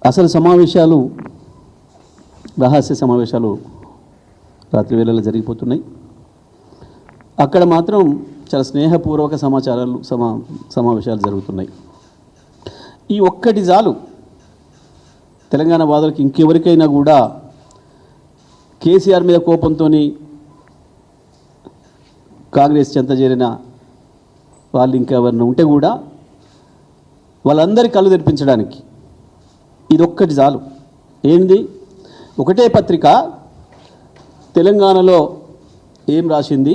అసలు సమావేశాలు రహస్య సమావేశాలు రాత్రి వేళల్లో జరిగిపోతున్నాయి. అక్కడ మాత్రం చాలా స్నేహపూర్వక సమావేశాలు జరుగుతున్నాయి. ఈ ఒక్కటి చాలు తెలంగాణ వాదులకు, ఇంకెవరికైనా కూడా కేసీఆర్ మీద కోపంతో కాంగ్రెస్ చెంత చేరిన వాళ్ళు ఇంకెవరిని ఉంటే కూడా వాళ్ళందరి కళ్ళు తెరిపించడానికి ఇదొక్కటి చాలు. ఏంది? ఒకటే పత్రిక తెలంగాణలో ఏం రాసింది,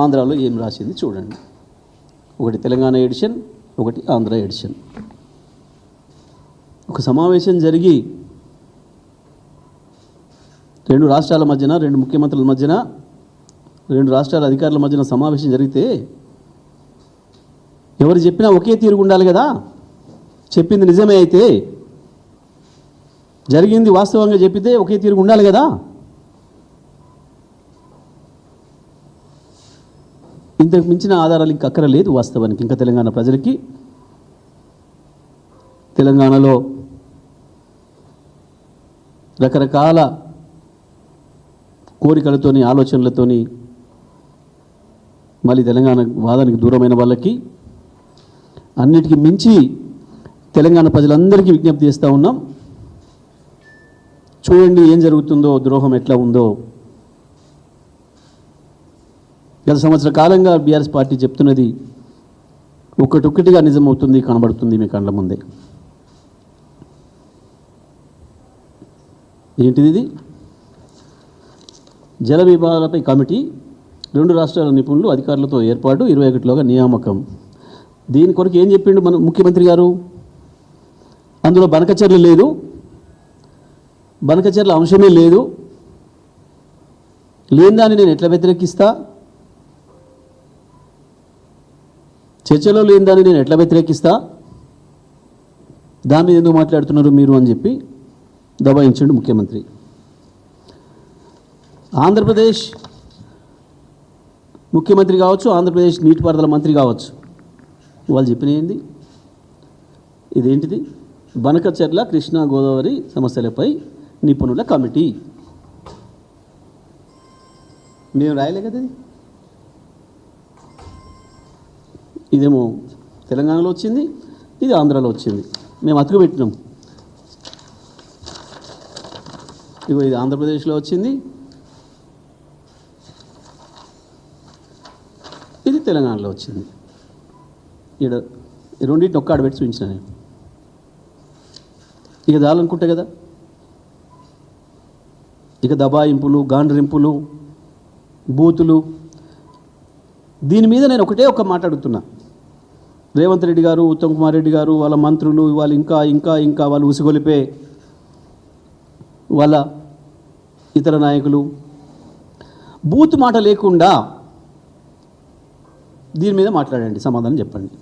ఆంధ్రాలో ఏం రాసింది చూడండి. ఒకటి తెలంగాణ ఎడిషన్, ఒకటి ఆంధ్ర ఎడిషన్. ఒక సమావేశం జరిగి రెండు రాష్ట్రాల మధ్యన, రెండు ముఖ్యమంత్రుల మధ్యన, రెండు రాష్ట్రాల అధికారుల మధ్యన సమావేశం జరిగితే ఎవరు చెప్పినా ఒకే తీరుగా ఉండాలి కదా. చెప్పింది నిజమే అయితే, జరిగింది వాస్తవంగా చెప్పితే ఒకే తీరుగా ఉండాలి కదా. ఇంతకు మించిన ఆధారాలు ఇంక అక్కర లేదు వాస్తవానికి. ఇంకా తెలంగాణ ప్రజలకి తెలంగాణలో రకరకాల కోరికలతోని, ఆలోచనలతోని మళ్ళీ తెలంగాణ వాదానికి దూరమైన వాళ్ళకి అన్నిటికీ మించి తెలంగాణ ప్రజలందరికీ విజ్ఞప్తి చేస్తూ ఉన్నాం. చూడండి ఏం జరుగుతుందో, ద్రోహం ఎట్లా ఉందో. గత సంవత్సర కాలంగా బీఆర్ఎస్ పార్టీ చెప్తున్నది ఒక్కటొక్కటిగా నిజమవుతుంది, కనబడుతుంది మీ కళ్ళ ముందే. ఏంటిది? ఇది జల విభాగాలపై కమిటీ, రెండు రాష్ట్రాల నిపుణులు అధికారులతో ఏర్పాటు, 21లోగా నియామకం. దీని కొరకు ఏం చెప్పిండు మన ముఖ్యమంత్రి గారు? అందులో బనకచర్ల లేదు, బనకచర్ల అంశమే లేదు, లేని దాన్ని నేను ఎట్లా వ్యతిరేకిస్తా, చర్చలో లేని దాన్ని నేను ఎట్లా వ్యతిరేకిస్తా, దాని మీద ఎందుకు మాట్లాడుతున్నారు మీరు అని చెప్పి దబాయించండు ముఖ్యమంత్రి. ఆంధ్రప్రదేశ్ ముఖ్యమంత్రి కావచ్చు, ఆంధ్రప్రదేశ్ నీటిపారుదల మంత్రి కావచ్చు, వాళ్ళు చెప్పినది ఇదేంటిది? బనకచర్ల కృష్ణా గోదావరి సమస్యలపై నిపుణుల కమిటీ. మేము రాయలే కదా ఇది. ఇదేమో తెలంగాణలో వచ్చింది, ఇది ఆంధ్రాలో వచ్చింది. మేము అతుకు పెట్టినాం. ఇగో ఇది ఆంధ్రప్రదేశ్లో వచ్చింది, ఇది తెలంగాణలో వచ్చింది. ఇక్కడ రెండింటిని ఒక్క ఆడబెట్టి చూపించిన నేను. ఇక చాలనుకుంటే కదా. ఇక దబాయింపులు, గాండ్రింపులు, బూతులు, దీని మీద నేను ఒకటే ఒక మాట అడుగుతున్నా. రేవంత్ రెడ్డి గారు, ఉత్తమ్ కుమార్ రెడ్డి గారు, వాళ్ళ మంత్రులు, వాళ్ళు ఇంకా ఇంకా ఇంకా వాళ్ళు ఉసిగొలిపే వాళ్ళ ఇతర నాయకులు బూత్ మాట లేకుండా దీని మీద మాట్లాడండి, సమాధానం చెప్పండి.